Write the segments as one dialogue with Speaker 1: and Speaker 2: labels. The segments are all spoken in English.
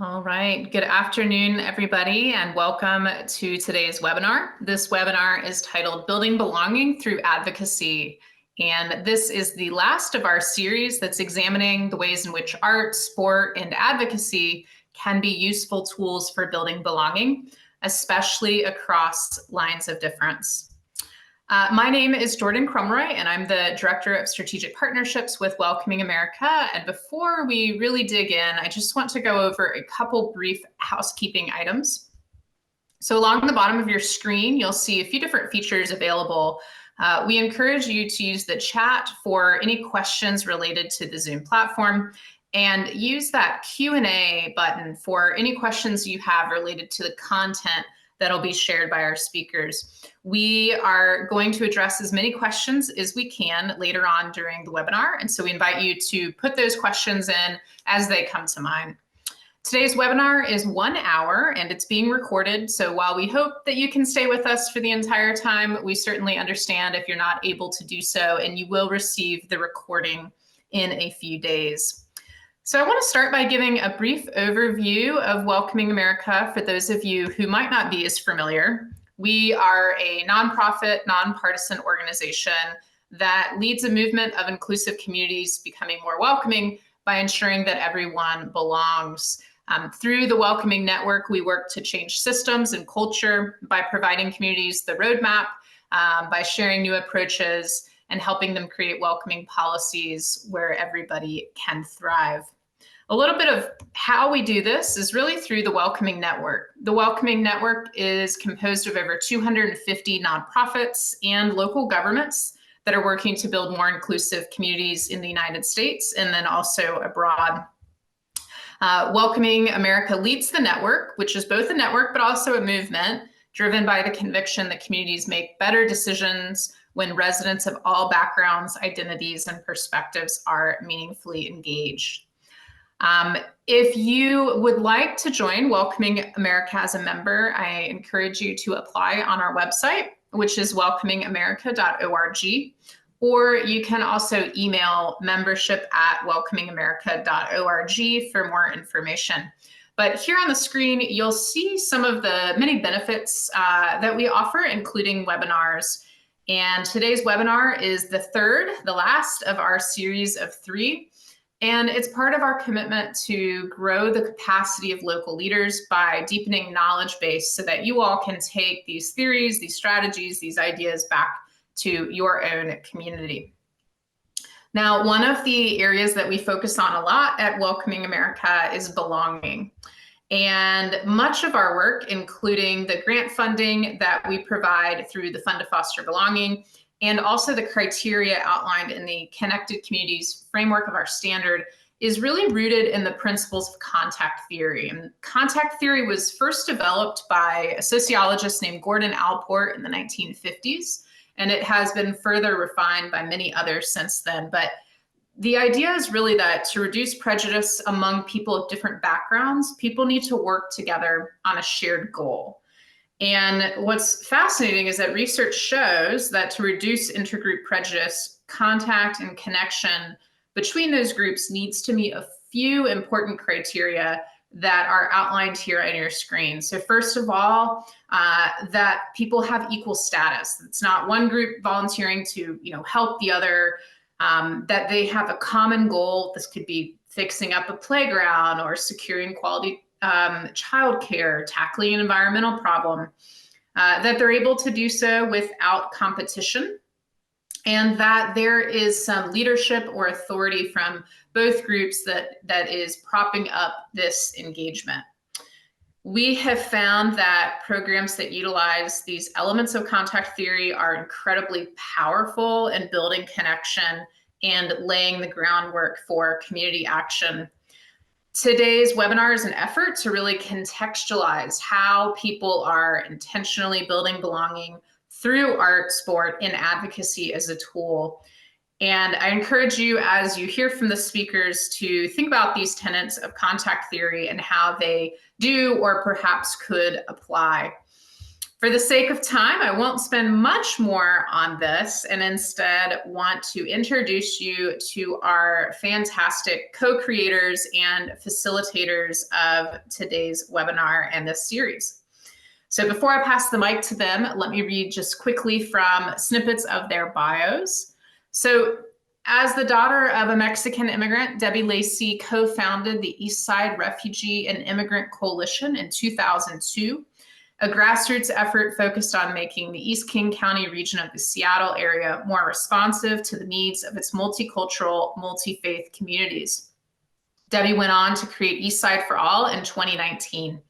Speaker 1: All right, good afternoon, everybody, and welcome to today's webinar. This webinar is titled Building Belonging Through Advocacy, and this is the last of our series that's examining the ways in which art, sport, and advocacy can be useful tools for building belonging, especially across lines of difference. My name is Jordan Crumroy, and I'm the Director of Strategic Partnerships with Welcoming America. And before we really dig in, I just want to go over a couple brief housekeeping items. So along the bottom of your screen, you'll see a few different features available. We encourage you to use the chat for any questions related to the Zoom platform, and use that Q&A button for any questions you have related to the content that'll be shared by our speakers. We are going to address as many questions as we can later on during the webinar, and so we invite you to put those questions in as they come to mind. Today's webinar is 1 hour and it's being recorded, so while we hope that you can stay with us for the entire time, we certainly understand if you're not able to do so, and you will receive the recording in a few days. So I want to start by giving a brief overview of Welcoming America for those of you who might not be as familiar. We are a nonprofit, nonpartisan organization that leads a movement of inclusive communities becoming more welcoming by ensuring that everyone belongs. Through the Welcoming Network, we work to change systems and culture by providing communities the roadmap, by sharing new approaches, and helping them create welcoming policies where everybody can thrive. A little bit of how we do this is really through the Welcoming Network. The Welcoming Network is composed of over 250 nonprofits and local governments that are working to build more inclusive communities in the United States and then also abroad. Welcoming America leads the network, which is both a network but also a movement driven by the conviction that communities make better decisions when residents of all backgrounds, identities, and perspectives are meaningfully engaged. If you would like to join Welcoming America as a member, I encourage you to apply on our website, which is welcomingamerica.org, or you can also email membership@welcomingamerica.org for more information. But here on the screen, you'll see some of the many benefits that we offer, including webinars. And today's webinar is the last of our series of 3. And it's part of our commitment to grow the capacity of local leaders by deepening knowledge base so that you all can take these theories, these strategies, these ideas back to your own community. Now, one of the areas that we focus on a lot at Welcoming America is belonging. And much of our work, including the grant funding that we provide through the Fund to Foster Belonging, and also the criteria outlined in the Connected Communities framework of our standard, is really rooted in the principles of contact theory. And contact theory was first developed by a sociologist named Gordon Allport in the 1950s, and it has been further refined by many others since then. But the idea is really that to reduce prejudice among people of different backgrounds, people need to work together on a shared goal. And what's fascinating is that research shows that to reduce intergroup prejudice, contact and connection between those groups needs to meet a few important criteria that are outlined here on your screen. So first of all, that people have equal status. It's not one group volunteering to help the other, that they have a common goal. This could be fixing up a playground or securing quality childcare, tackling an environmental problem, that they're able to do so without competition, and that there is some leadership or authority from both groups that is propping up this engagement. We have found that programs that utilize these elements of contact theory are incredibly powerful in building connection and laying the groundwork for community action. Today's webinar is an effort to really contextualize how people are intentionally building belonging through art, sport, and advocacy as a tool. And I encourage you, as you hear from the speakers, to think about these tenets of contact theory and how they do or perhaps could apply. For the sake of time, I won't spend much more on this and instead want to introduce you to our fantastic co-creators and facilitators of today's webinar and this series. So before I pass the mic to them, let me read just quickly from snippets of their bios. So as the daughter of a Mexican immigrant, Debbie Lacey co-founded the Eastside Refugee and Immigrant Coalition in 2002, a grassroots effort focused on making the East King County region of the Seattle area more responsive to the needs of its multicultural, multi-faith communities. Debbie went on to create Eastside for All in 2019.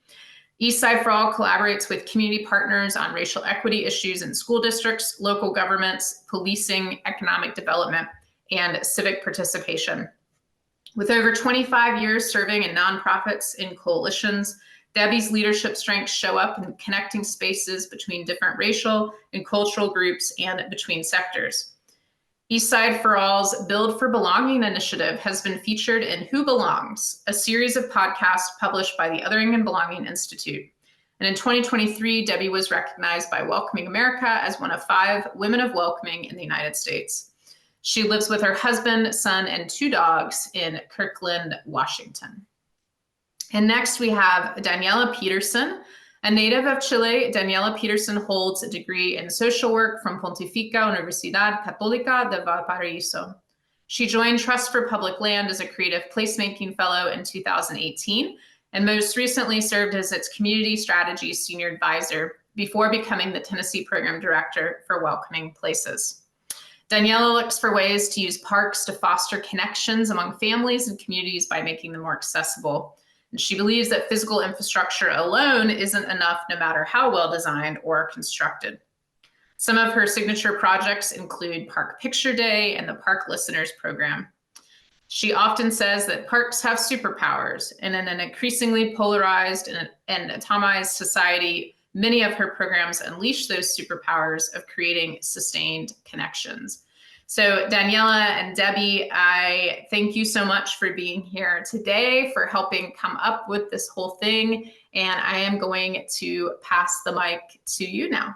Speaker 1: Eastside for All collaborates with community partners on racial equity issues in school districts, local governments, policing, economic development, and civic participation. With over 25 years serving in nonprofits and coalitions, Debbie's leadership strengths show up in connecting spaces between different racial and cultural groups and between sectors. Eastside for All's Build for Belonging initiative has been featured in Who Belongs, a series of podcasts published by the Othering and Belonging Institute. And in 2023, Debbie was recognized by Welcoming America as one of 5 Women of Welcoming in the United States. She lives with her husband, son, and 2 dogs in Kirkland, Washington. And next we have Daniela Peterson. A native of Chile, Daniela Peterson holds a degree in social work from Pontificia Universidad Católica de Valparaíso. She joined Trust for Public Land as a creative placemaking fellow in 2018, and most recently served as its community strategy senior advisor before becoming the Tennessee program director for Welcoming Places. Daniela looks for ways to use parks to foster connections among families and communities by making them more accessible. And she believes that physical infrastructure alone isn't enough, no matter how well designed or constructed. Some of her signature projects include Park Picture Day and the Park Listeners Program. She often says that parks have superpowers, and in an increasingly polarized and atomized society, many of her programs unleash those superpowers of creating sustained connections. So Daniela and Debbie, I thank you so much for being here today, for helping come up with this whole thing. And I am going to pass the mic to you now.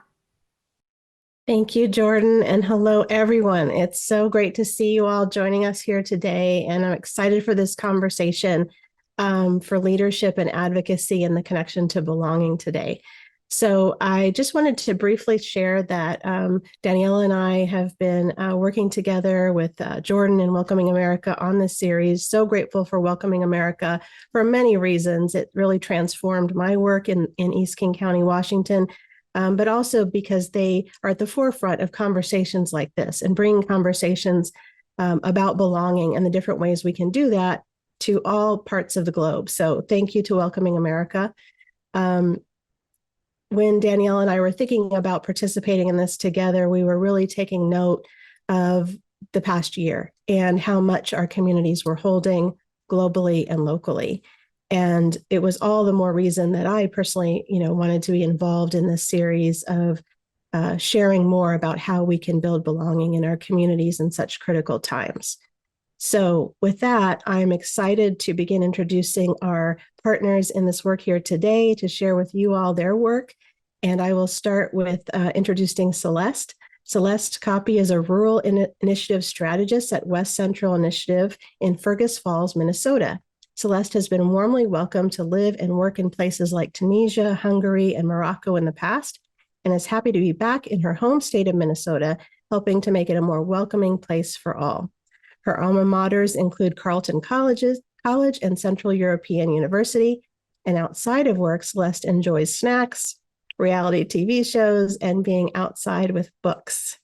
Speaker 2: Thank you, Jordan, and hello, everyone. It's so great to see you all joining us here today, and I'm excited for this conversation for leadership and advocacy and the connection to belonging today. So I just wanted to briefly share that Daniela and I have been working together with Jordan and Welcoming America on this series. So grateful for Welcoming America for many reasons. It really transformed my work in East King County, Washington, but also because they are at the forefront of conversations like this and bringing conversations about belonging and the different ways we can do that to all parts of the globe. So thank you to Welcoming America. When Danielle and I were thinking about participating in this together, we were really taking note of the past year and how much our communities were holding globally and locally. And it was all the more reason that I personally, wanted to be involved in this series of sharing more about how we can build belonging in our communities in such critical times. So with that, I'm excited to begin introducing our partners in this work here today to share with you all their work. And I will start with introducing Celeste. Celeste Copy is a rural initiative strategist at West Central Initiative in Fergus Falls, Minnesota. Celeste has been warmly welcomed to live and work in places like Tunisia, Hungary, and Morocco in the past, and is happy to be back in her home state of Minnesota, helping to make it a more welcoming place for all. Her alma maters include Carleton College and Central European University. And outside of work, Celeste enjoys snacks, reality TV shows, and being outside with books.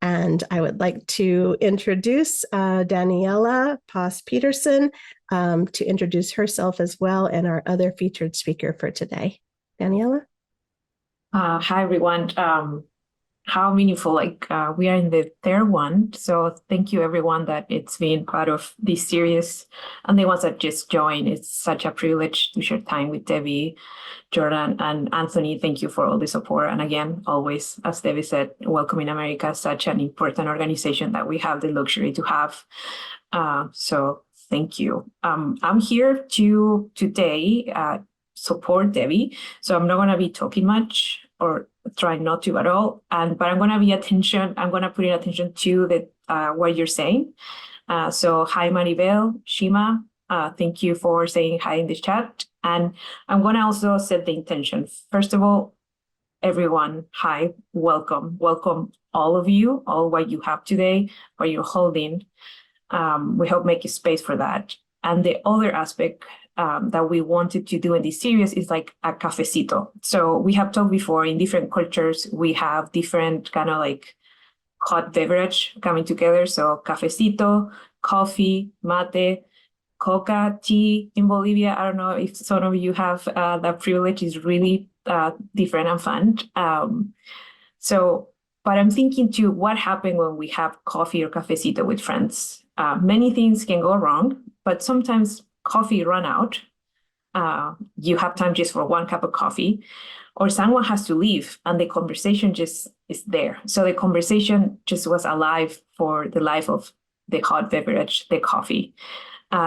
Speaker 2: And I would like to introduce Daniela Peterson to introduce herself as well, and our other featured speaker for today. Daniela?
Speaker 3: Hi, everyone. How meaningful, we are in the third one. So thank you everyone that it's been part of this series and the ones that just joined. It's such a privilege to share time with Debbie, Jordan, and Anthony. Thank you for all the support. And again, always, as Debbie said, Welcoming America is such an important organization that we have the luxury to have. So thank you. I'm here to today support Debbie. So I'm not going to be talking much or try not to at all. But I'm going to put in attention to what you're saying. So hi, Maribel, Shima, thank you for saying hi in the chat. And I'm going to also set the intention. First of all, everyone, hi, welcome all of you, all what you have today, what you're holding. We hope make space for that. And the other aspect that we wanted to do in this series is like a cafecito. So we have talked before, in different cultures, we have different kind of like hot beverage coming together. So cafecito, coffee, mate, coca, tea in Bolivia. I don't know if some of you have that privilege. Is really different and fun. But I'm thinking too, what happened when we have coffee or cafecito with friends? Many things can go wrong, but sometimes coffee run out. You have time just for one cup of coffee, or someone has to leave and the conversation just is there. So the conversation just was alive for the life of the hot beverage, the coffee.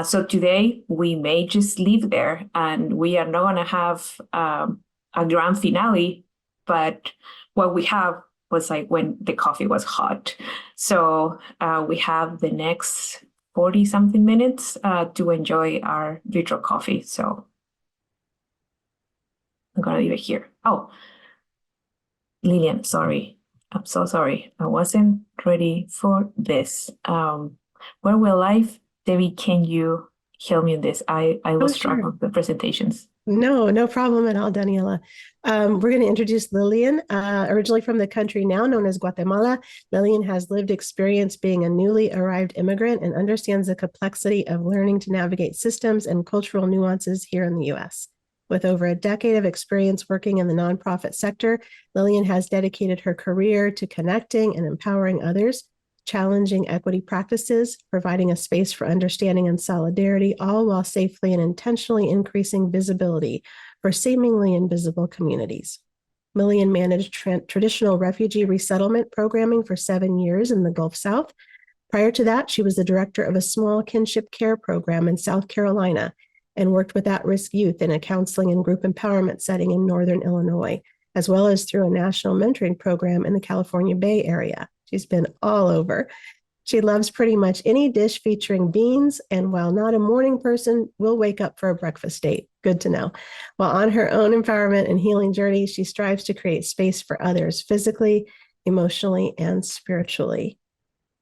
Speaker 3: So today we may just leave there, and we are not going to have a grand finale, but what we have was like when the coffee was hot. So we have the next 40 something minutes to enjoy our virtual coffee. So I'm going to leave it here. Oh, Lillian, sorry. I'm so sorry. I wasn't ready for this. Where we're live, Debbie, can you help me in this? I lost track of the presentations.
Speaker 2: No problem at all, Daniela. We're going to introduce Lillian, originally from the country now known as Guatemala. Lillian has lived experience being a newly arrived immigrant and understands the complexity of learning to navigate systems and cultural nuances here in the U.S. With over a decade of experience working in the nonprofit sector, Lillian has dedicated her career to connecting and empowering others, challenging equity practices, providing a space for understanding and solidarity, all while safely and intentionally increasing visibility for seemingly invisible communities. Lillian managed traditional refugee resettlement programming for 7 years in the Gulf South. Prior to that, she was the director of a small kinship care program in South Carolina and worked with at-risk youth in a counseling and group empowerment setting in Northern Illinois, as well as through a national mentoring program in the California Bay Area. She's been all over. She loves pretty much any dish featuring beans, and while not a morning person, will wake up for a breakfast date. Good to know. While on her own empowerment and healing journey, she strives to create space for others physically, emotionally, and spiritually.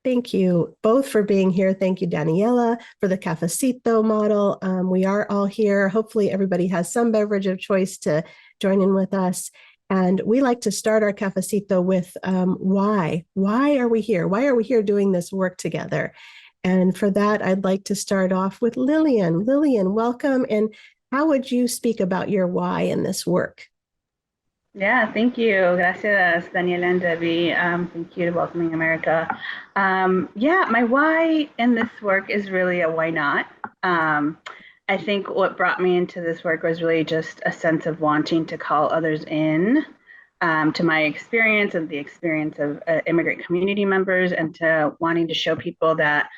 Speaker 2: Thank you both for being here. Thank you, Daniela, for the cafecito model. We are all here. Hopefully everybody has some beverage of choice to join in with us. And we like to start our cafecito with why. Why are we here? Why are we here doing this work together? And for that, I'd like to start off with Lillian. Lillian, welcome. And how would you speak about your why in this work?
Speaker 4: Yeah, thank you. Gracias, Daniela and Debbie. Thank you to Welcoming America. Yeah, my why in this work is really a why not. I think what brought me into this work was really just a sense of wanting to call others in to my experience and the experience of immigrant community members, and to wanting to show people that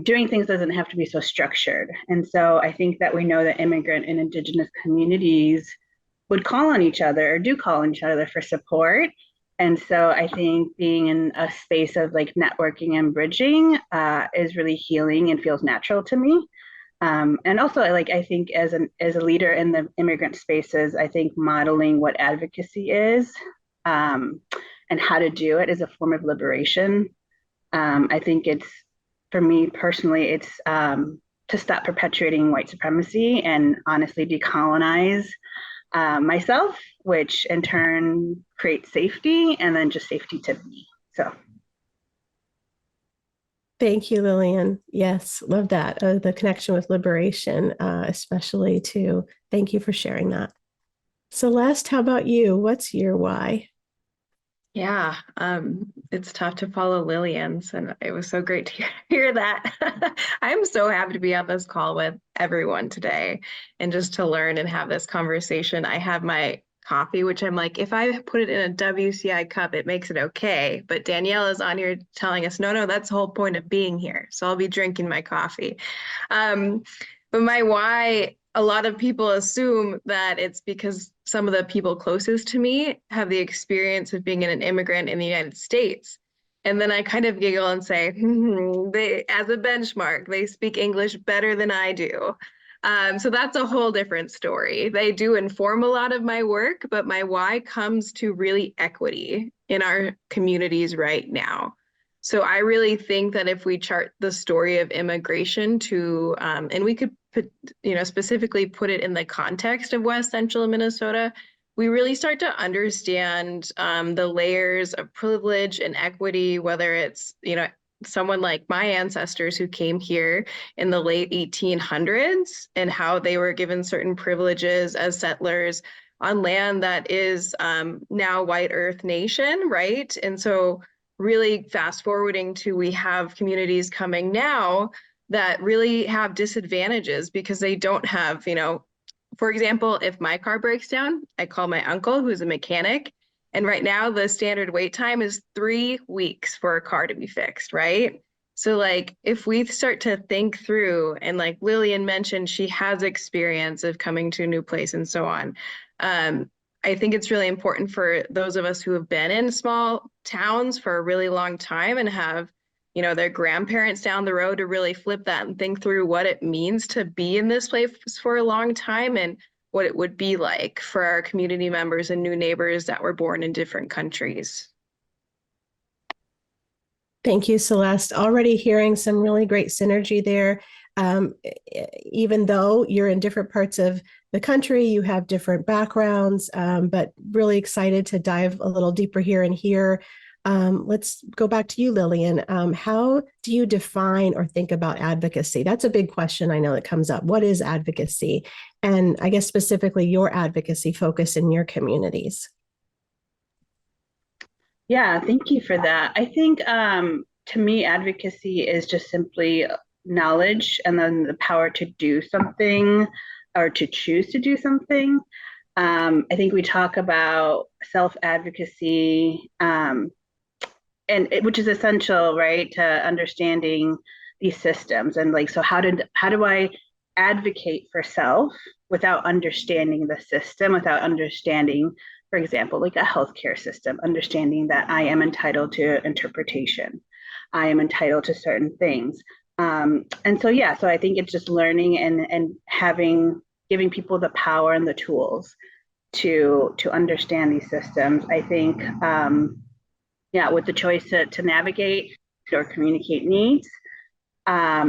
Speaker 4: doing things doesn't have to be so structured. And so I think that we know that immigrant and indigenous communities would call on each other, or do call on each other for support. And so I think being in a space of like networking and bridging is really healing and feels natural to me. And also, like, I think as a leader in the immigrant spaces, I think modeling what advocacy is and how to do it is a form of liberation. I think it's, for me personally, it's to stop perpetuating white supremacy and honestly decolonize myself, which in turn creates safety, and then just safety to me. So.
Speaker 2: Thank you, Lillian. Yes, love that. The connection with liberation, especially too. Thank you for sharing that. Celeste, how about you? What's your why?
Speaker 5: Yeah, it's tough to follow Lillian's, and it was so great to hear that. I'm so happy to be on this call with everyone today and just to learn and have this conversation. I have my coffee, which I'm like, if I put it in a WCI cup, it makes it okay. But Danielle is on here telling us, no, that's the whole point of being here. So I'll be drinking my coffee. But my why a lot of people assume that it's because some of the people closest to me have the experience of being an immigrant in the United States. And then I kind of giggle and say, they, as a benchmark, they speak English better than I do. So that's a whole different story. They do inform a lot of my work, but my why comes to really equity in our communities right now. So I really think that if we chart the story of immigration to, and we could put, specifically put it in the context of West Central Minnesota, we really start to understand the layers of privilege and equity, whether it's, someone like my ancestors who came here in the late 1800s and how they were given certain privileges as settlers on land that is now white earth nation, right? And so really fast forwarding to we have communities coming now that really have disadvantages because they don't have, for example, if my car breaks down, I call my uncle who's a mechanic. And right now the standard wait time is 3 weeks for a car to be fixed, right? So like if we start to think through, and like Lillian mentioned, she has experience of coming to a new place and so on. I think it's really important for those of us who have been in small towns for a really long time and have, their grandparents down the road to really flip that and think through what it means to be in this place for a long time and what it would be like for our community members and new neighbors that were born in different countries.
Speaker 2: Thank you, Celeste. Already hearing some really great synergy there. Even though you're in different parts of the country, you have different backgrounds, but really excited to dive a little deeper here and here. Let's go back to you, Lillian. How do you define or think about advocacy? That's a big question I know that comes up. What is advocacy? And I guess specifically your advocacy focus in your communities.
Speaker 4: Yeah, thank you for that. I think to me, advocacy is just simply knowledge and then the power to do something or to choose to do something. I think we talk about self-advocacy, which is essential, right, to understanding these systems. And like, so how do I advocate for self without understanding the system, without understanding, for example, like a healthcare system, understanding that I am entitled to interpretation, I am entitled to certain things. And so, yeah, so I think it's just learning and giving people the power and the tools to understand these systems. I think, with the choice to navigate or communicate needs.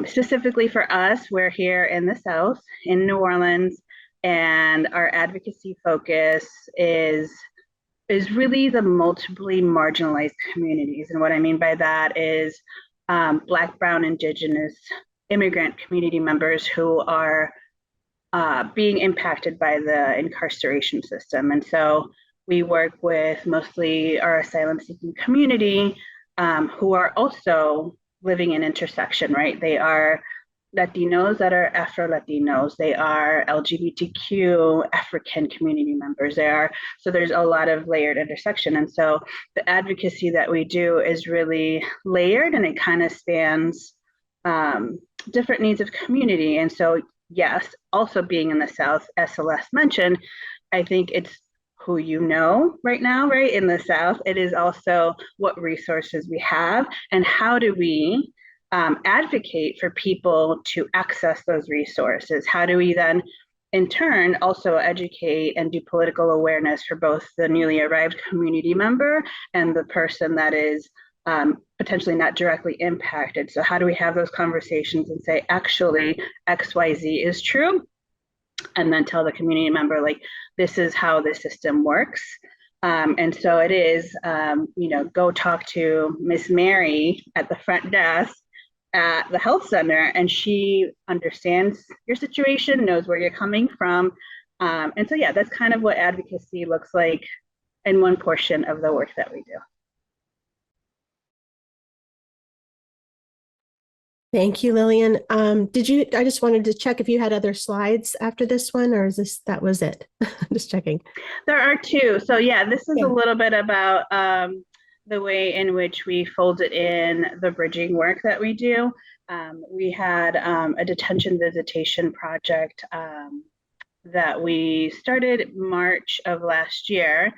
Speaker 4: Specifically for us, we're here in the South, in New Orleans, and our advocacy focus is really the multiply marginalized communities. And what I mean by that is Black, Brown, Indigenous, immigrant community members who are being impacted by the incarceration system. And so we work with mostly our asylum-seeking community who are also living in intersection, right? They are Latinos that are Afro-Latinos. They are LGBTQ African community members. So there's a lot of layered intersection. And so the advocacy that we do is really layered and it kind of spans different needs of community. And so, yes, also being in the South, as Celeste mentioned, I think it's who you know right now, right, in the South. It is also what resources we have and how do we advocate for people to access those resources? How do we then, in turn, also educate and do political awareness for both the newly arrived community member and the person that is potentially not directly impacted? So how do we have those conversations and say, actually, XYZ is true? And then tell the community member, like, this is how the system works. And so it is, go talk to Miss Mary at the front desk at the health center, and she understands your situation, knows where you're coming from. And so, yeah, that's kind of what advocacy looks like in one portion of the work that we do.
Speaker 2: Thank you, Lillian. I just wanted to check if you had other slides after this one, or that was it? Just checking.
Speaker 4: There are two. So yeah, this is a little bit about the way in which we folded in the bridging work that we do. We had a detention visitation project that we started March of last year.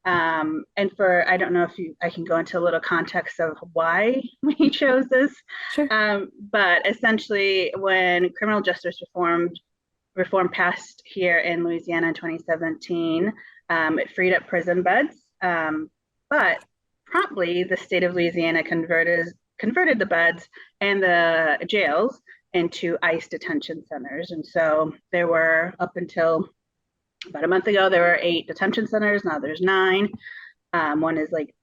Speaker 4: And for, I don't know if I can go into a little context of why we chose this.
Speaker 2: Sure.
Speaker 4: But essentially, when criminal justice reform passed here in Louisiana in 2017, it freed up prison beds. But promptly, the state of Louisiana converted the beds and the jails into ICE detention centers. And so there were, up until about a month ago, there were 8 detention centers. Now there's 9. One is like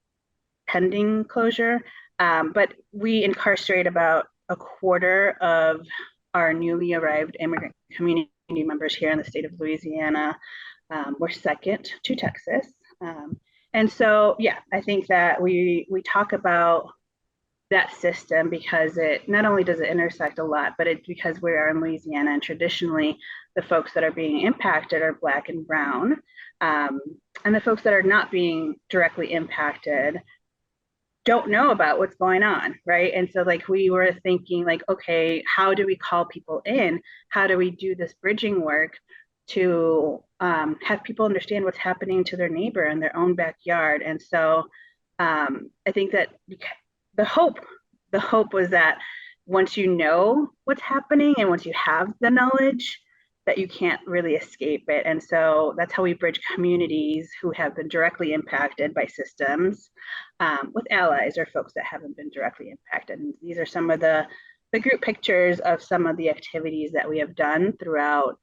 Speaker 4: pending closure. But we incarcerate about a quarter of our newly arrived immigrant community members here in the state of Louisiana. We're second to Texas. And so, yeah, I think that we talk about that system because it not only does it intersect a lot, but it's because we are in Louisiana, and traditionally the folks that are being impacted are Black and brown. And the folks that are not being directly impacted don't know about what's going on, right? And so like we were thinking like, okay, how do we call people in? How do we do this bridging work to have people understand what's happening to their neighbor in their own backyard? And so I think that the hope was that once you know what's happening and once you have the knowledge, that you can't really escape it. And so that's how we bridge communities who have been directly impacted by systems with allies or folks that haven't been directly impacted. And these are some of the group pictures of some of the activities that we have done throughout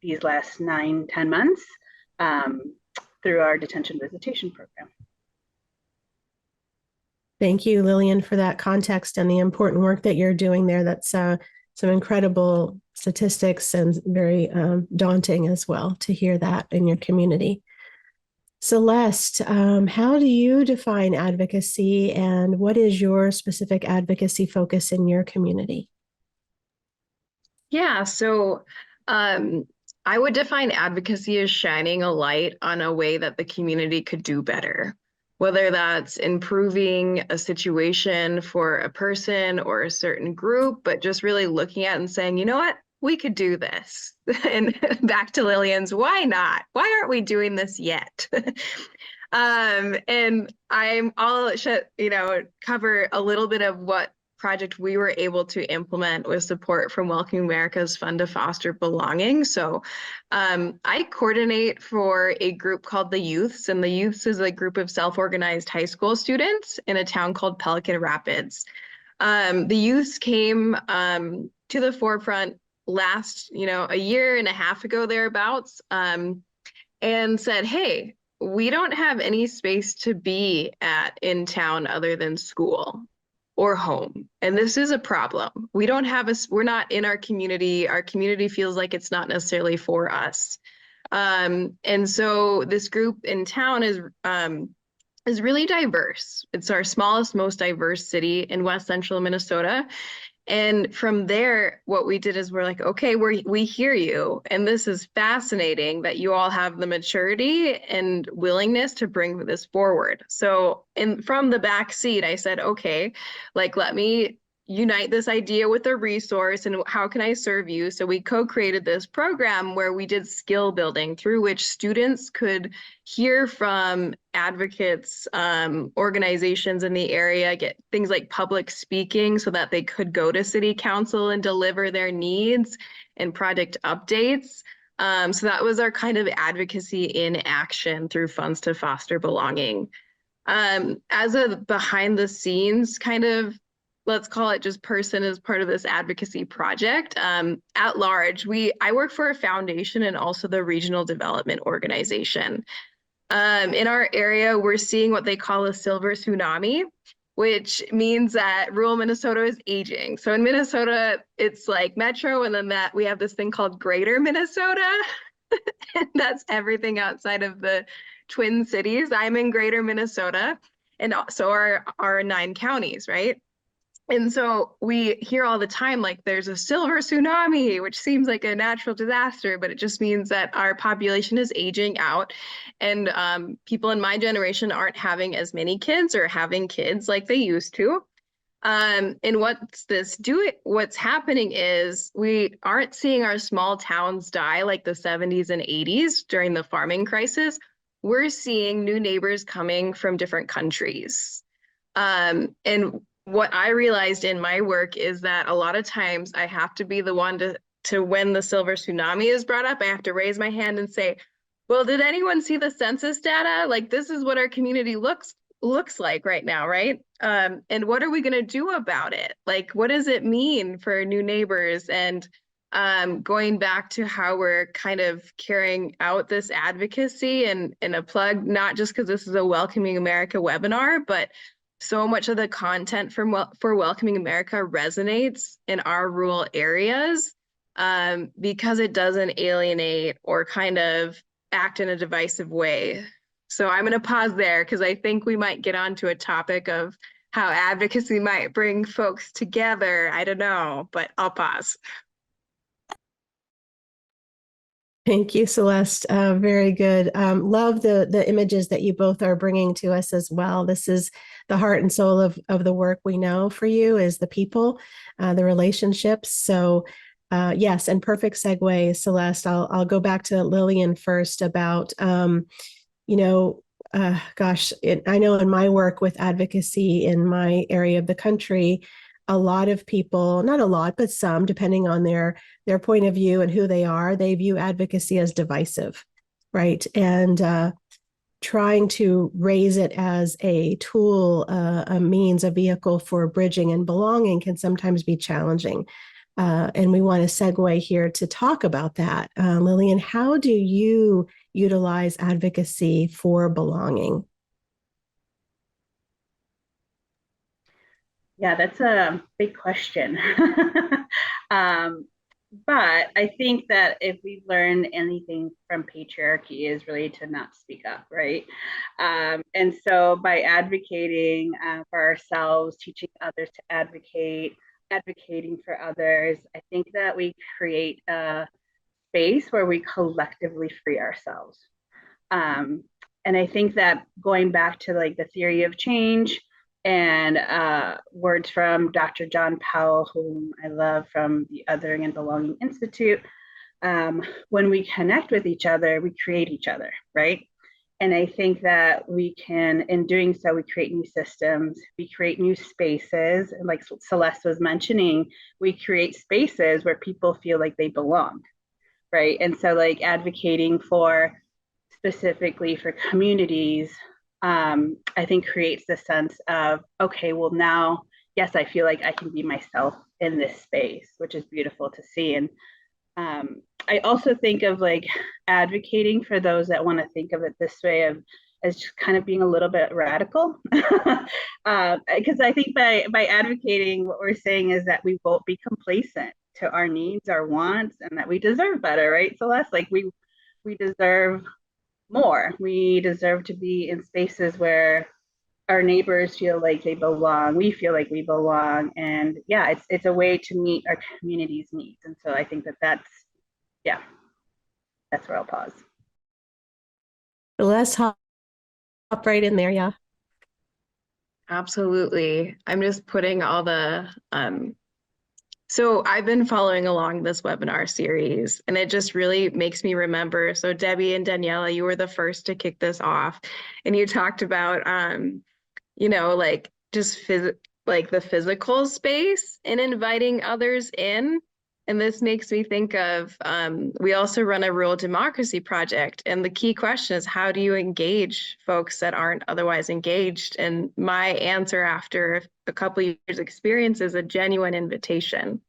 Speaker 4: these last 9-10 months through our detention visitation program.
Speaker 2: Thank you, Lillian, for that context and the important work that you're doing there. That's some incredible statistics and very daunting as well to hear that in your community. Celeste, how do you define advocacy, and what is your specific advocacy focus in your community?
Speaker 5: Yeah, so I would define advocacy as shining a light on a way that the community could do better, whether that's improving a situation for a person or a certain group, but just really looking at it and saying, you know what, we could do this. And back to Lillian's, why not? Why aren't we doing this yet? And I'll cover a little bit of what project we were able to implement with support from Welcoming America's Fund to Foster Belonging. So I coordinate for a group called the Youths, and the Youths is a group of self-organized high school students in a town called Pelican Rapids. The Youths came to the forefront last, a year and a half ago thereabouts, and said, hey, we don't have any space to be at in town other than school or home. And this is a problem. We're not in our community. Our community feels like it's not necessarily for us. And so this group in town is really diverse. It's our smallest, most diverse city in West Central Minnesota. And from there, what we did is we're like, okay, we hear you. And this is fascinating that you all have the maturity and willingness to bring this forward. So from the back seat, I said, okay, let me unite this idea with a resource and how can I serve you? So we co-created this program where we did skill building through which students could hear from advocates, organizations in the area, get things like public speaking so that they could go to city council and deliver their needs and project updates. So that was our kind of advocacy in action through Funds to Foster Belonging. As a behind the scenes kind of, let's call it just person as part of this advocacy project. At large, I work for a foundation and also the regional development organization. In our area, we're seeing what they call a silver tsunami, which means that rural Minnesota is aging. So in Minnesota, it's like metro, and then we have this thing called greater Minnesota. And that's everything outside of the Twin Cities. I'm in greater Minnesota, and so are our 9 counties, right? And so we hear all the time, there's a silver tsunami, which seems like a natural disaster, but it just means that our population is aging out, and people in my generation aren't having as many kids or having kids like they used to. And what's happening is we aren't seeing our small towns die like the 70s and 80s during the farming crisis. We're seeing new neighbors coming from different countries. And what I realized in my work is that a lot of times I have to be the one to when the silver tsunami is brought up, I have to raise my hand and say, well, did anyone see the census data? Like, this is what our community looks like right now, right? And what are we going to do about it? Like, what does it mean for new neighbors? And going back to how we're kind of carrying out this advocacy and a plug, not just because this is a Welcoming America webinar, but so much of the content for Welcoming America resonates in our rural areas because it doesn't alienate or kind of act in a divisive way. So I'm going to pause there because I think we might get onto a topic of how advocacy might bring folks together. I don't know, but I'll pause.
Speaker 2: Thank you, Celeste. Very good. Love the images that you both are bringing to us as well. This is the heart and soul of the work we know for you is the people, the relationships. So yes, and perfect segue, Celeste. I'll go back to Lillian first about, I know in my work with advocacy in my area of the country, a lot of people, not a lot, but some, depending on their point of view and who they are, they view advocacy as divisive, right? And trying to raise it as a tool, a means, a vehicle for bridging and belonging can sometimes be challenging. And we want to segue here to talk about that. Lillian, how do you utilize advocacy for belonging?
Speaker 4: Yeah, that's a big question. But I think that if we've learned anything from patriarchy is really to not speak up, right? And so by advocating for ourselves, teaching others to advocate, advocating for others, I think that we create a space where we collectively free ourselves. And I think that going back to like the theory of change and words from Dr. John Powell, whom I love from the Othering and Belonging Institute, when we connect with each other, we create each other, right? And I think that we can, in doing so, we create new systems, we create new spaces. And like Celeste was mentioning, we create spaces where people feel like they belong, right? And so like advocating for specifically for communities, I think creates the sense of, okay, well now, yes, I feel like I can be myself in this space, which is beautiful to see. And I also think of like advocating for those that want to think of it this way of as just kind of being a little bit radical. Because I think by advocating, what we're saying is that we won't be complacent to our needs, our wants, and that we deserve better, right? So that's like we deserve more. We deserve to be in spaces where our neighbors feel like they belong. We feel like we belong, and yeah, it's a way to meet our community's needs. And so I think that's where I'll pause.
Speaker 2: Let's hop right in there, yeah.
Speaker 5: Absolutely. I'm just putting all the so I've been following along this webinar series, and it just really makes me remember. So Debbie and Daniela, you were the first to kick this off, and you talked about like just like the physical space and inviting others in. And this makes me think of, we also run a rural democracy project. And the key question is, how do you engage folks that aren't otherwise engaged? And my answer after a couple of years experience is a genuine invitation.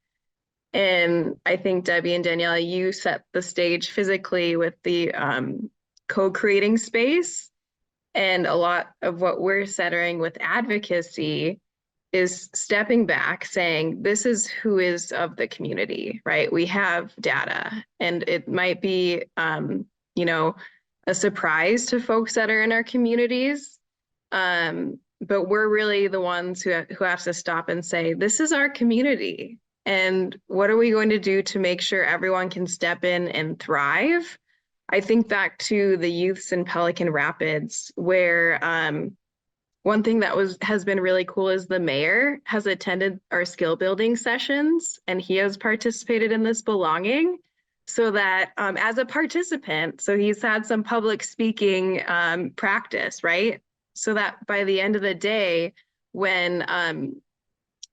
Speaker 5: And I think Debbie and Daniela, you set the stage physically with the co-creating space. And a lot of what we're centering with advocacy is stepping back, saying, this is who is of the community, right? We have data, and it might be, a surprise to folks that are in our communities. But we're really the ones who have to stop and say, this is our community. And what are we going to do to make sure everyone can step in and thrive? I think back to the youths in Pelican Rapids, where one thing that has been really cool is the mayor has attended our skill building sessions, and he has participated in this belonging, so that as a participant, so he's had some public speaking practice, right? So that by the end of the day, when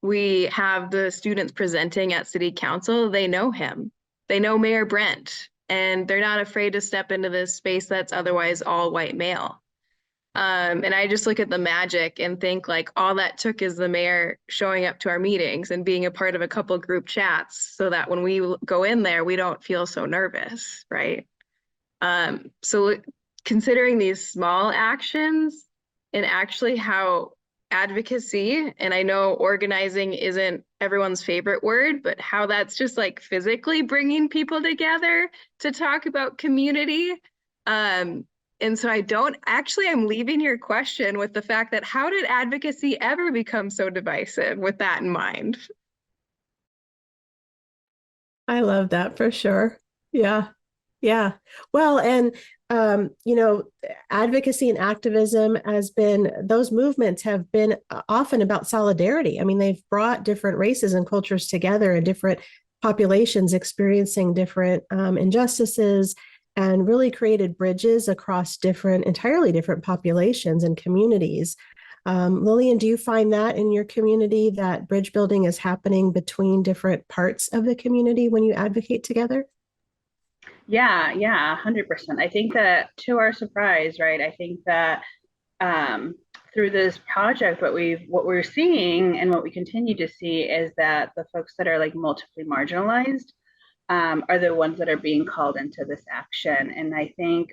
Speaker 5: we have the students presenting at city council, they know him. They know Mayor Brent, and they're not afraid to step into this space that's otherwise all white male. And I just look at the magic and think like all that took is the mayor showing up to our meetings and being a part of a couple group chats so that when we go in there, we don't feel so nervous, right? So considering these small actions and actually how advocacy, and I know organizing isn't everyone's favorite word, but how that's just like physically bringing people together to talk about community. And so I'm leaving your question with the fact that how did advocacy ever become so divisive with that in mind?
Speaker 2: I love that for sure. Yeah. Yeah. Well, and, advocacy and activism those movements have been often about solidarity. I mean, they've brought different races and cultures together and different populations experiencing different injustices and really created bridges across entirely different populations and communities. Lillian, do you find that in your community that bridge building is happening between different parts of the community when you advocate together?
Speaker 4: Yeah, 100%. I think that to our surprise, right? I think that through this project, what we're seeing and what we continue to see is that the folks that are like multiply marginalized are the ones that are being called into this action. And I think,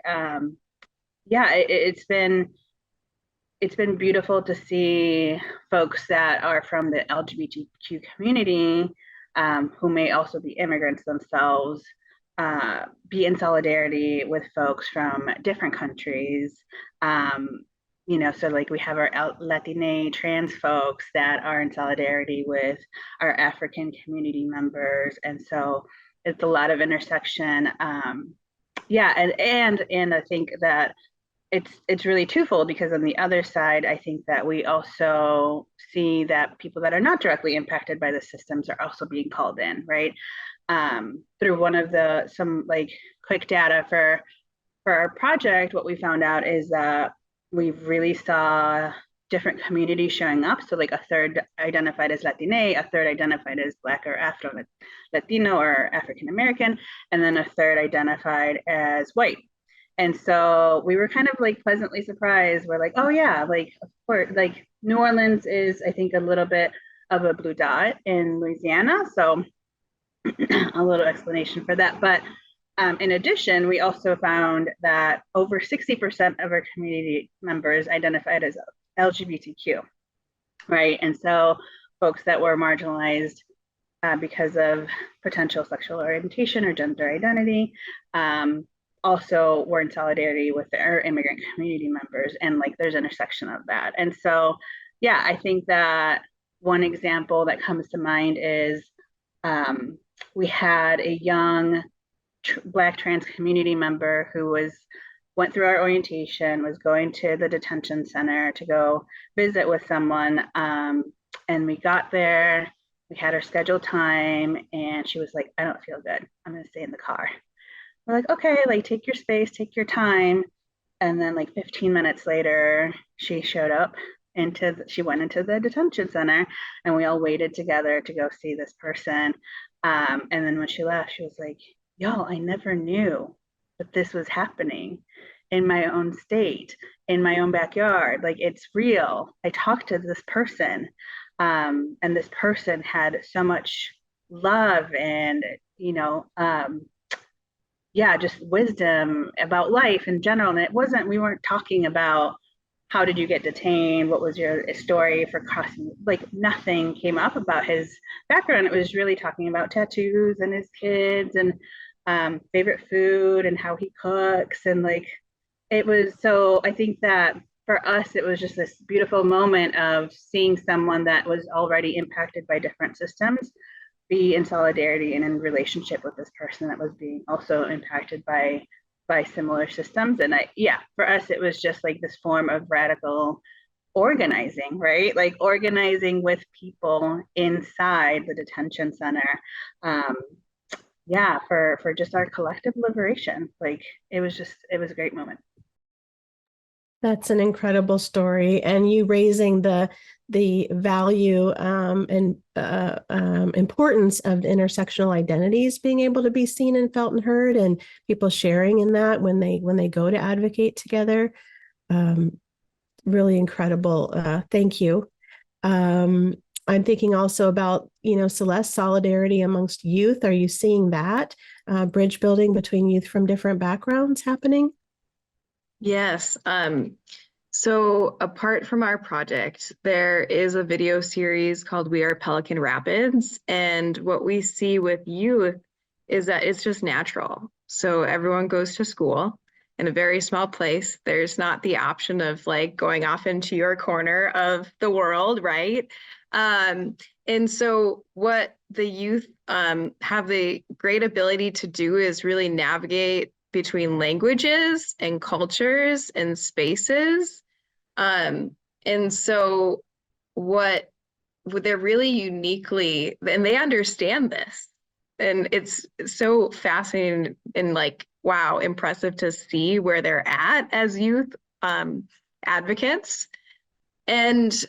Speaker 4: it's been beautiful to see folks that are from the LGBTQ community, who may also be immigrants themselves, be in solidarity with folks from different countries. So like we have our Latina trans folks that are in solidarity with our African community members. And so it's a lot of intersection. And I think that it's really twofold, because on the other side, I think that we also see that people that are not directly impacted by the systems are also being called in, right? Through some like quick data for our project, what we found out is that we really saw different communities showing up. So like a third identified as Latina, a third identified as Black or Afro Latino or African American, and then a third identified as white. And so we were kind of like pleasantly surprised. We're like, oh yeah, like of course, like New Orleans is, I think, a little bit of a blue dot in Louisiana. So a little explanation for that. But in addition, we also found that over 60% of our community members identified as LGBTQ, right? And so folks that were marginalized because of potential sexual orientation or gender identity, also were in solidarity with our immigrant community members, and like there's intersection of that. And so, yeah, I think that one example that comes to mind is we had a young Black trans community member who went through our orientation, was going to the detention center to go visit with someone, and we got there, we had our scheduled time, and she was like, I don't feel good, I'm gonna stay in the car. We're like, okay, like take your space, take your time. And then like 15 minutes later, she showed up she went into the detention center, and we all waited together to go see this person. And then when she left, she was like, yo, I never knew that this was happening in my own state, in my own backyard. Like, it's real. I talked to this person, and this person had so much love and, just wisdom about life in general. And we weren't talking about how did you get detained? What was your story for crossing? Like, nothing came up about his background. It was really talking about tattoos and his kids and favorite food and how he cooks. And like, it was, so I think that for us, it was just this beautiful moment of seeing someone that was already impacted by different systems be in solidarity and in relationship with this person that was being also impacted by similar systems. And for us, it was just like this form of radical organizing, right? Like organizing with people inside the detention center. Um, yeah, for just our collective liberation. Like it was a great moment.
Speaker 2: That's an incredible story, and you raising the value and importance of intersectional identities being able to be seen and felt and heard, and people sharing in that when they go to advocate together. Really incredible. Thank you. I'm thinking also about, Celeste, solidarity amongst youth. Are you seeing that bridge building between youth from different backgrounds happening?
Speaker 5: Yes. So apart from our project, there is a video series called We Are Pelican Rapids. And what we see with youth is that it's just natural. So everyone goes to school in a very small place. There's not the option of like going off into your corner of the world, right? And so what the youth have the great ability to do is really navigate between languages and cultures and spaces. And so what they're really uniquely, and they understand this. And it's so fascinating and like, wow, impressive to see where they're at as youth advocates. And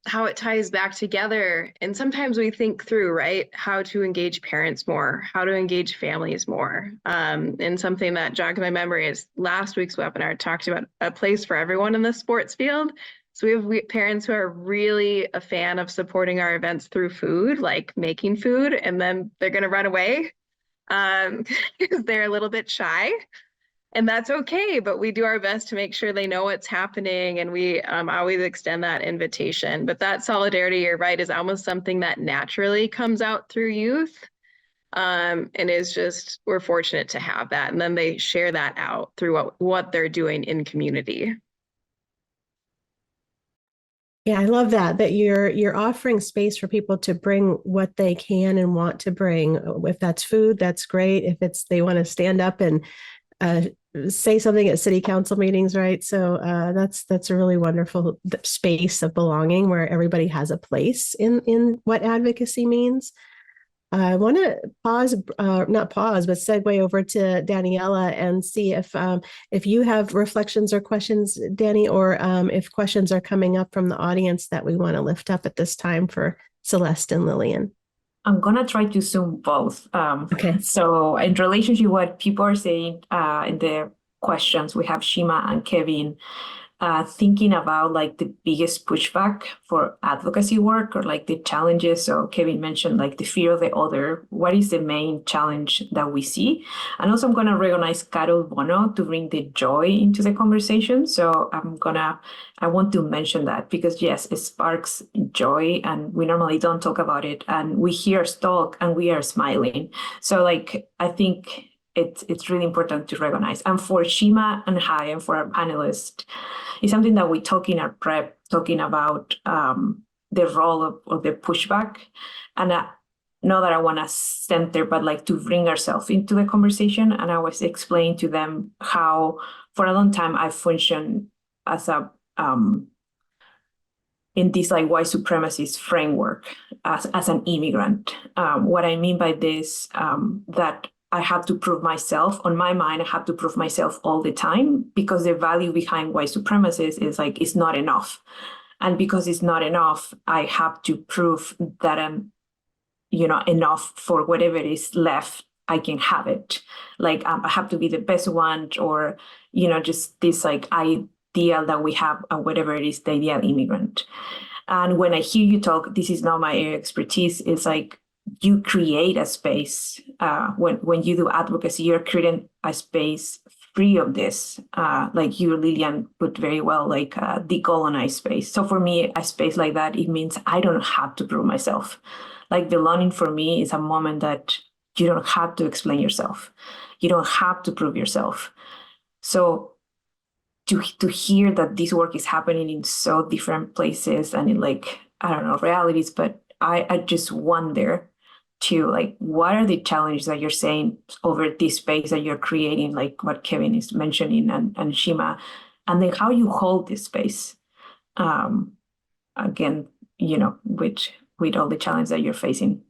Speaker 5: how it ties back together. And sometimes we think through, right, how to engage parents more, how to engage families more. And something that jogged my memory is last week's webinar talked about a place for everyone in the sports field. So we have parents who are really a fan of supporting our events through food, like making food, and then they're going to run away because they're a little bit shy. And that's okay, but we do our best to make sure they know what's happening, and we always extend that invitation. But that solidarity, you're right, is almost something that naturally comes out through youth, and is just, we're fortunate to have that. And then they share that out through what they're doing in community.
Speaker 2: Yeah, I love that you're offering space for people to bring what they can and want to bring. If that's food, that's great. If it's they want to stand up and say something at city council meetings, right? So that's a really wonderful space of belonging where everybody has a place in what advocacy means. I want to not pause, but segue over to Daniela and see if you have reflections or questions, Danny, or if questions are coming up from the audience that we want to lift up at this time for Celeste and Lillian.
Speaker 3: I'm gonna try to zoom both.
Speaker 2: Okay.
Speaker 3: So in relationship to what people are saying in the questions, we have Shima and Kevin thinking about like the biggest pushback for advocacy work or like the challenges. So Kevin mentioned like the fear of the other. What is the main challenge that we see? And also I'm gonna recognize Carol Bono to bring the joy into the conversation. So I want to mention that because yes, it sparks joy and we normally don't talk about it. And we hear us talk and we are smiling. So like, I think it's really important to recognize. And for Shima and Hai and for our panelists, it's something that we talk in our prep, talking about the role of the pushback. And not that I want to center, but like to bring ourselves into the conversation. And I was explaining to them how for a long time I functioned as a in this like white supremacist framework as an immigrant. What I mean by this, that I have to prove myself. On my mind, I have to prove myself all the time because the value behind white supremacists is like, it's not enough. And because it's not enough, I have to prove that I'm, enough for whatever is left, I can have it. Like I have to be the best one or, just this like ideal that we have, whatever it is, the ideal immigrant. And when I hear you talk, this is not my area of expertise. It's like, you create a space when you do advocacy, you're creating a space free of this, like you, Lillian, put very well, like decolonized space. So for me, a space like that, it means I don't have to prove myself. Like belonging for me is a moment that you don't have to explain yourself. You don't have to prove yourself. So to hear that this work is happening in so different places and in like, I don't know, realities, but I just wonder to like, what are the challenges that you're saying over this space that you're creating, like what Kevin is mentioning and Shima, and then how you hold this space. again, with all the challenges that you're facing.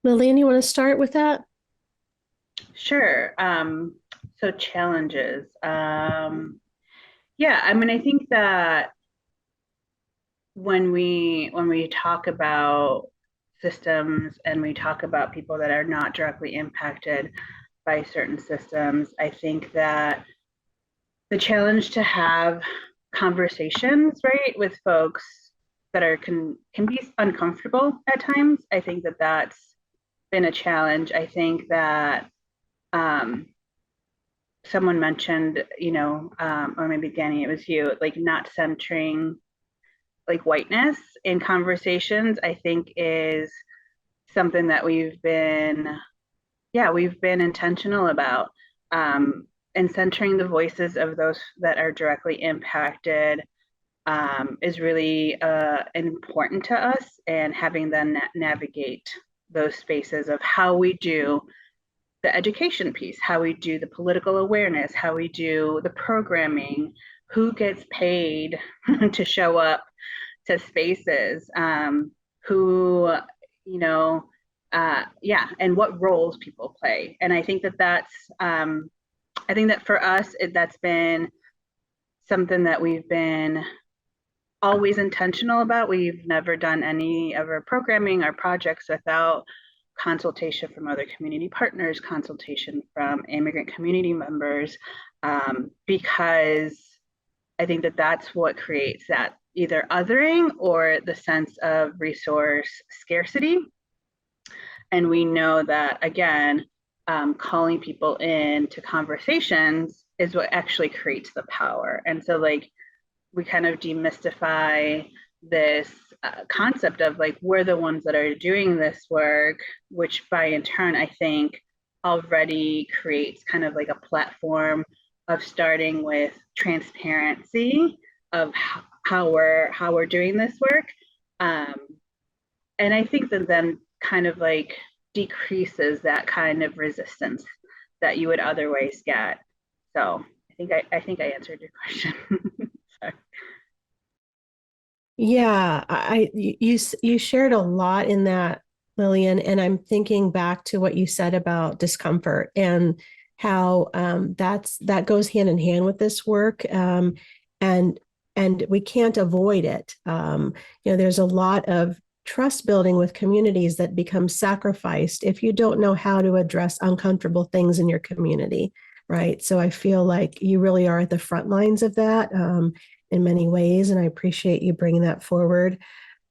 Speaker 2: Lillian, you want to start with that?
Speaker 4: Sure. So challenges. Yeah, I mean, I think that when we talk about systems and we talk about people that are not directly impacted by certain systems, I think that the challenge to have conversations, right, with folks that are can be uncomfortable at times. I think that that's been a challenge. I think that someone mentioned, or maybe Danny, it was you, like not centering like whiteness in conversations, I think is something that we've been intentional about, and centering the voices of those that are directly impacted, is really important to us, and having them navigate those spaces of how we do the education piece, how we do the political awareness, how we do the programming, who gets paid to show up to spaces, who, yeah, and what roles people play. And I think that I think that for us, that's been something that we've been always intentional about. We've never done any of our programming, our projects without consultation from other community partners, consultation from immigrant community members, because I think that that's what creates that either othering or the sense of resource scarcity. And we know that, again, calling people in to conversations is what actually creates the power. And so, like, we kind of demystify this concept of like, we're the ones that are doing this work, which by in turn, I think already creates kind of like a platform of starting with transparency of how we're doing this work. And I think that then kind of like decreases that kind of resistance that you would otherwise get. So I think I answered your question. Sorry.
Speaker 2: Yeah, you shared a lot in that, Lillian, and I'm thinking back to what you said about discomfort and how that goes hand in hand with this work, and we can't avoid it. There's a lot of trust building with communities that becomes sacrificed if you don't know how to address uncomfortable things in your community, right? So I feel like you really are at the front lines of that. In many ways, and I appreciate you bringing that forward.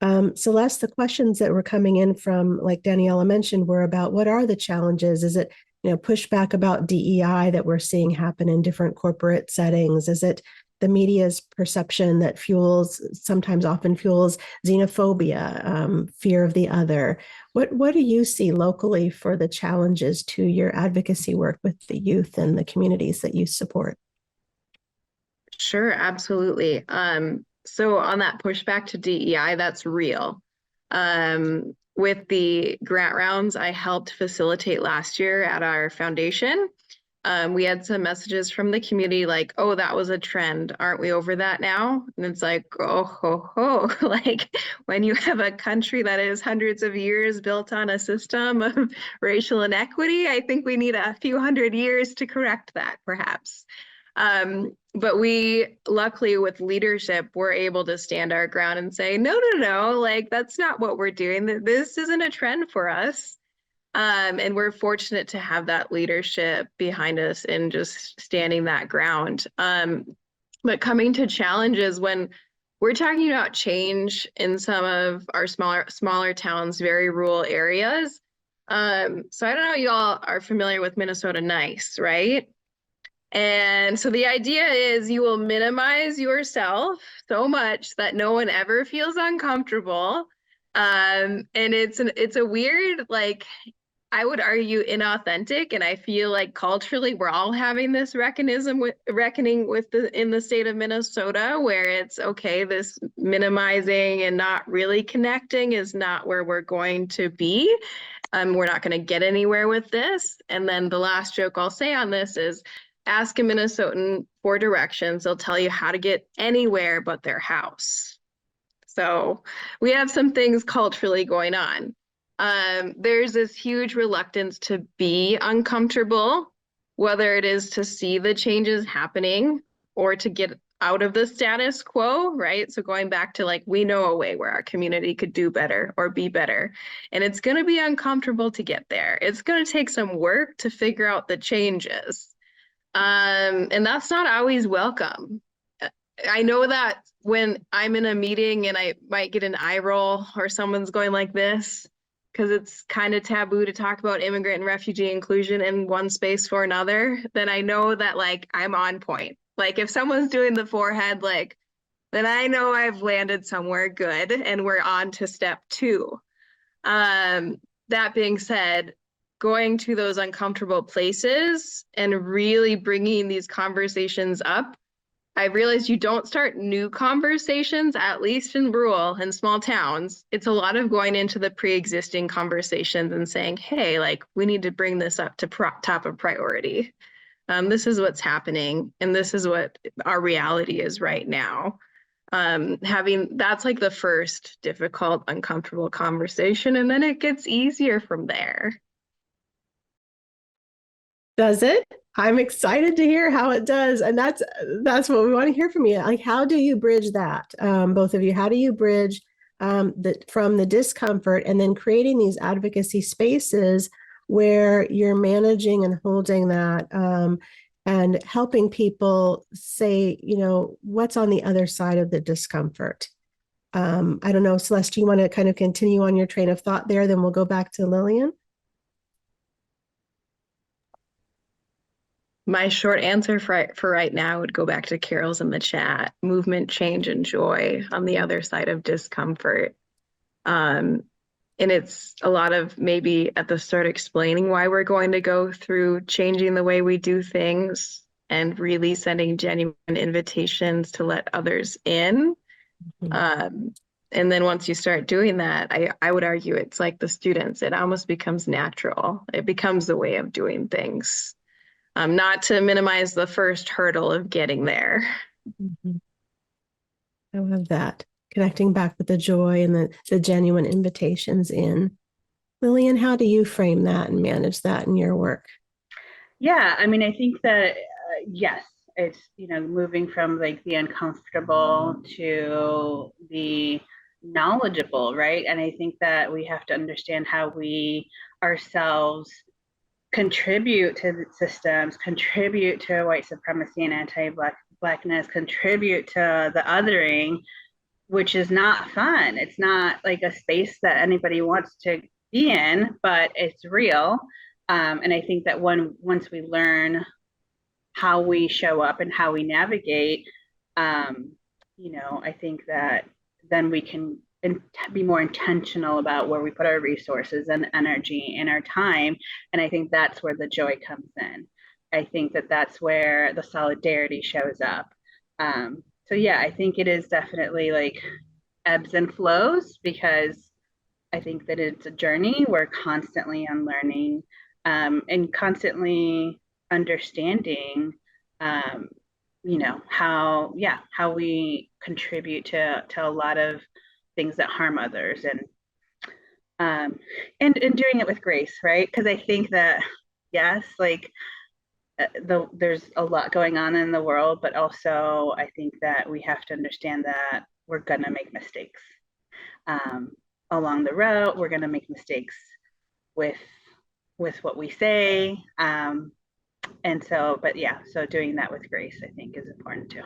Speaker 2: Celeste, the questions that were coming in from, like Daniela mentioned, were about what are the challenges? Is it, pushback about DEI that we're seeing happen in different corporate settings? Is it the media's perception that sometimes often fuels xenophobia, fear of the other? What do you see locally for the challenges to your advocacy work with the youth and the communities that you support?
Speaker 5: Sure, absolutely. So on that pushback to DEI, that's real. With the grant rounds I helped facilitate last year at our foundation, we had some messages from the community like, oh, that was a trend. Aren't we over that now? And it's like, oh, ho, ho. Like when you have a country that is hundreds of years built on a system of racial inequity, I think we need a few hundred years to correct that, perhaps. But we, luckily with leadership, we're able to stand our ground and say, no, like that's not what we're doing. This isn't a trend for us. And we're fortunate to have that leadership behind us and just standing that ground. But coming to challenges, when we're talking about change in some of our smaller towns, very rural areas. So I don't know, you all are familiar with Minnesota Nice, right? And so the idea is you will minimize yourself so much that no one ever feels uncomfortable. And it's a weird, like, I would argue inauthentic, and I feel like culturally we're all having this reckoning with in the state of Minnesota, where it's okay, this minimizing and not really connecting is not where we're going to be. We're not going to get anywhere with this. And then the last joke I'll say on this is, ask a Minnesotan for directions. They'll tell you how to get anywhere but their house. So we have some things culturally going on. There's this huge reluctance to be uncomfortable, whether it is to see the changes happening or to get out of the status quo, right? So going back to like, we know a way where our community could do better or be better, and it's going to be uncomfortable to get there. It's going to take some work to figure out the changes. And that's not always welcome. I know that when I'm in a meeting and I might get an eye roll or someone's going like this, because it's kind of taboo to talk about immigrant and refugee inclusion in one space for another, then I know that like I'm on point. Like if someone's doing the forehead, like, then I know I've landed somewhere good and we're on to step 2. That being said, going to those uncomfortable places and really bringing these conversations up, I realized you don't start new conversations, at least in rural and small towns. It's a lot of going into the pre-existing conversations and saying, hey, like we need to bring this up to top of priority. This is what's happening, and this is what our reality is right now. That's like the first difficult, uncomfortable conversation, and then it gets easier from there.
Speaker 2: Does it? I'm excited to hear how it does. And that's what we want to hear from you. Like, how do you bridge that? Both of you, how do you bridge from the discomfort and then creating these advocacy spaces where you're managing and holding that and helping people say, you know, what's on the other side of the discomfort? I don't know, Celeste, do you want to kind of continue on your train of thought there? Then we'll go back to Lillian.
Speaker 5: My short answer for right now would go back to Carol's in the chat: movement, change, and joy on the other side of discomfort. And it's a lot of maybe at the start explaining why we're going to go through changing the way we do things and really sending genuine invitations to let others in. Mm-hmm. And then once you start doing that, I would argue it's like the students, it almost becomes natural. It becomes the way of doing things. Not to minimize the first hurdle of getting there.
Speaker 2: Mm-hmm. I love that. Connecting back with the joy and the genuine invitations in. Lillian, how do you frame that and manage that in your work?
Speaker 4: Yeah, I mean, I think that, yes, it's, you know, moving from like the uncomfortable to the knowledgeable, right? And I think that we have to understand how we ourselves contribute to the systems, contribute to white supremacy and anti-Blackness, contribute to the othering, which is not fun. It's not like a space that anybody wants to be in, but it's real. And I think that once we learn how we show up and how we navigate, you know, I think that then we can be more intentional about where we put our resources and energy and our time. And I think that's where the joy comes in. I think that that's where the solidarity shows up. So yeah, I think it is definitely like ebbs and flows, because I think that it's a journey. We're constantly unlearning and constantly understanding, you know, how we contribute to a lot of things that harm others, and doing it with grace, right? Because I think that, yes, like there's a lot going on in the world, but also I think that we have to understand that we're gonna make mistakes along the route. We're gonna make mistakes with what we say, and so, but yeah, so doing that with grace, I think, is important too.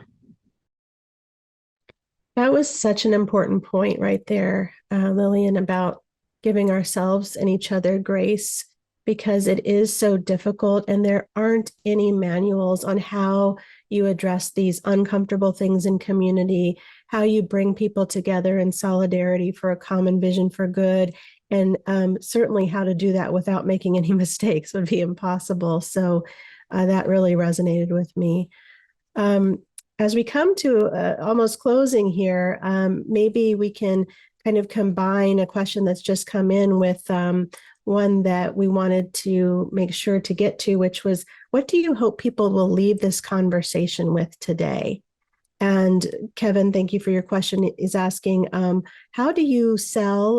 Speaker 2: That was such an important point right there, Lillian, about giving ourselves and each other grace, because it is so difficult and there aren't any manuals on how you address these uncomfortable things in community, how you bring people together in solidarity for a common vision for good, And certainly how to do that without making any mistakes would be impossible. So that really resonated with me. As we come to almost closing here, maybe we can kind of combine a question that's just come in with one that we wanted to make sure to get to, which was, what do you hope people will leave this conversation with today? And Kevin, thank you for your question, is asking, how do you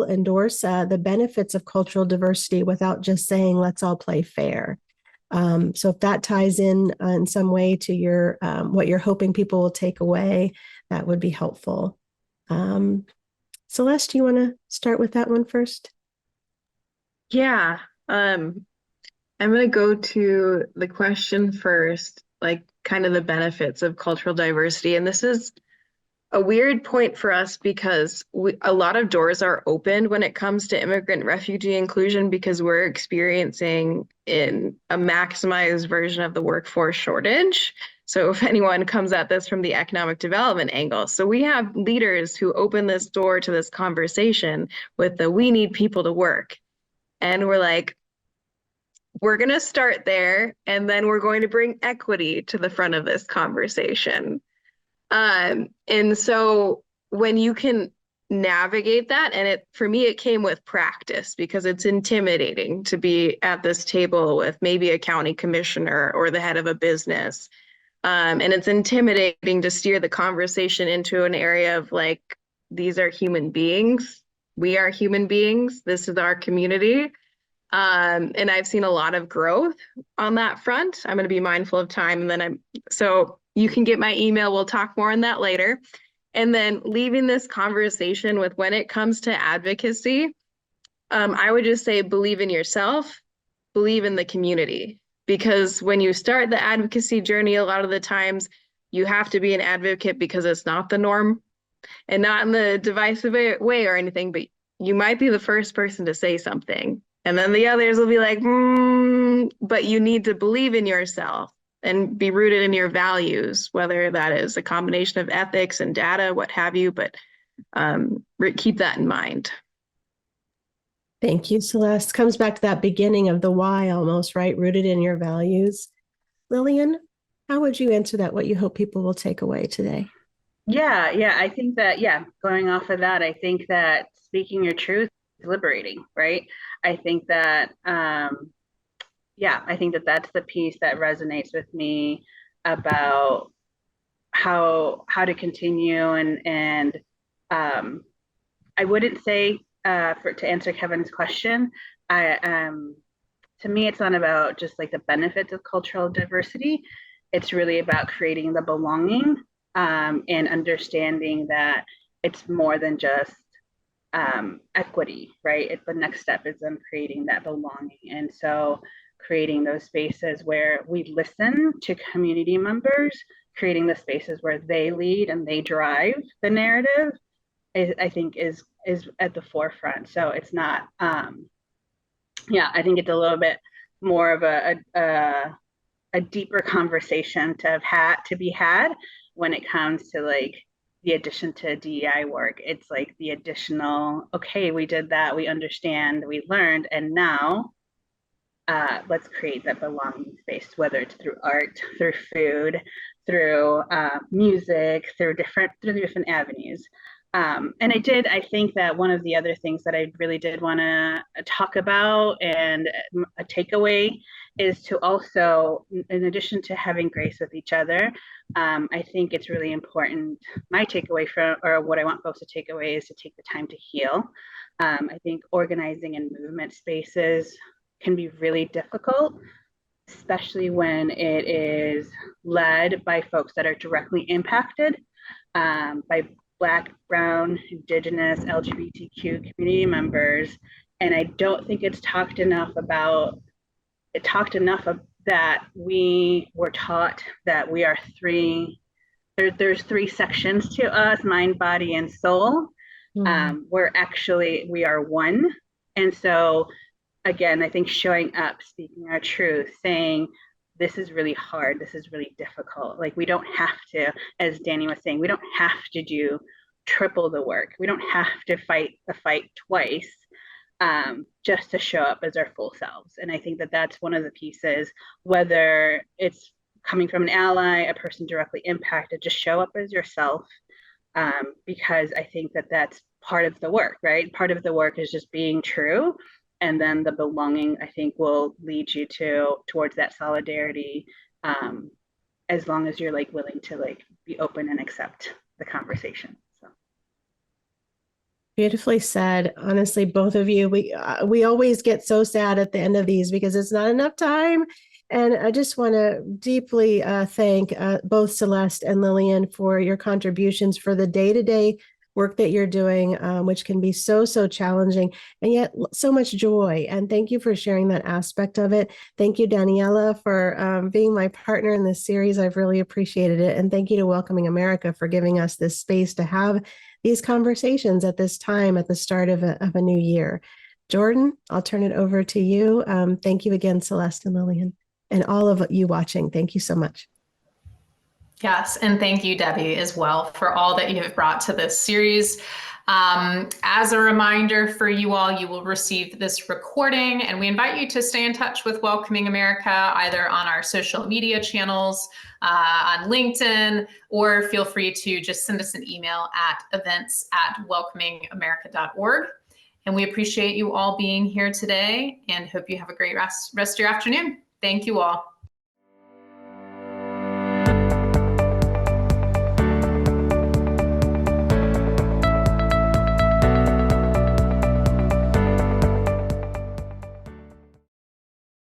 Speaker 2: endorse the benefits of cultural diversity without just saying, let's all play fair? So if that ties in some way to your what you're hoping people will take away, that would be helpful. Celeste, do you want to start with that one first?
Speaker 5: Yeah, I'm going to go to the question first, like kind of the benefits of cultural diversity. And this is a weird point for us because a lot of doors are opened when it comes to immigrant refugee inclusion because we're experiencing in a maximized version of the workforce shortage. So if anyone comes at this from the economic development angle, so we have leaders who open this door to this conversation with the we need people to work. And we're like, we're going to start there, and then we're going to bring equity to the front of this conversation. And so when you can navigate that, and for me, it came with practice because it's intimidating to be at this table with maybe a county commissioner or the head of a business. And it's intimidating to steer the conversation into an area of like, these are human beings. We are human beings. This is our community. And I've seen a lot of growth on that front. I'm going to be mindful of time, and then so you can get my email. We'll talk more on that later. And then leaving this conversation with, when it comes to advocacy, I would just say, believe in yourself, believe in the community, because when you start the advocacy journey, a lot of the times you have to be an advocate because it's not the norm, and not in the divisive way or anything, but you might be the first person to say something. And then the others will be like, but you need to believe in yourself and be rooted in your values, whether that is a combination of ethics and data, what have you, but keep that in mind.
Speaker 2: Thank you, Celeste. Comes back to that beginning of the why almost, right? Rooted in your values. Lillian, how would you answer that? What you hope people will take away today?
Speaker 4: Yeah, I think that, going off of that, I think that speaking your truth is liberating, right? I think that, I think that that's the piece that resonates with me about how to continue, and I wouldn't say to answer Kevin's question, to me, it's not about just like the benefits of cultural diversity. It's really about creating the belonging, and understanding that it's more than just equity, right? The next step is them creating that belonging. And so creating those spaces where we listen to community members, creating the spaces where they lead and they drive the narrative, I think is at the forefront. So it's not, I think it's a little bit more of a deeper conversation to be had when it comes to like the addition to DEI work. It's like the additional, okay, we did that, we understand, we learned, and now let's create that belonging space, whether it's through art, through food, through music, through different avenues. And I think that one of the other things that I really did want to talk about, and a takeaway, is to also, in addition to having grace with each other, I think it's really important. My takeaway or what I want folks to take away, is to take the time to heal. I think organizing in movement spaces can be really difficult, especially when it is led by folks that are directly impacted by Black, Brown, Indigenous, LGBTQ community members. And I don't think it's talked enough that we were taught that we are there's three sections to us: mind, body, and soul. We are one. And so again, I think showing up, speaking our truth, saying, this is really hard, this is really difficult. Like, we don't have to, as Danny was saying, we don't have to do triple the work. We don't have to fight the fight twice. just to show up as our full selves. And I think that that's one of the pieces, whether it's coming from an ally, a person directly impacted, just show up as yourself, because I think that that's part of the work, right? Part of the work is just being true. And then the belonging, I think, will lead you towards that solidarity, as long as you're like willing to like be open and accept the conversation. So
Speaker 2: Beautifully said. Honestly, both of you, we always get so sad at the end of these because it's not enough time. And I just want to deeply thank both Celeste and Lillian for your contributions for the day-to-day work that you're doing, which can be so challenging and yet so much joy. And thank you for sharing that aspect of it. Thank you, Daniela, for being my partner in this series. I've really appreciated it. And thank you to Welcoming America for giving us this space to have these conversations at this time, at the start of a new year. Jordan, I'll turn it over to you. Thank you again, Celeste and Lillian, and all of you watching. Thank you so much.
Speaker 1: Yes, and thank you, Debbie, as well, for all that you have brought to this series. As a reminder for you all, you will receive this recording, and we invite you to stay in touch with Welcoming America, either on our social media channels, on LinkedIn, or feel free to just send us an email at events@welcomingamerica.org. And we appreciate you all being here today and hope you have a great rest of your afternoon. Thank you all.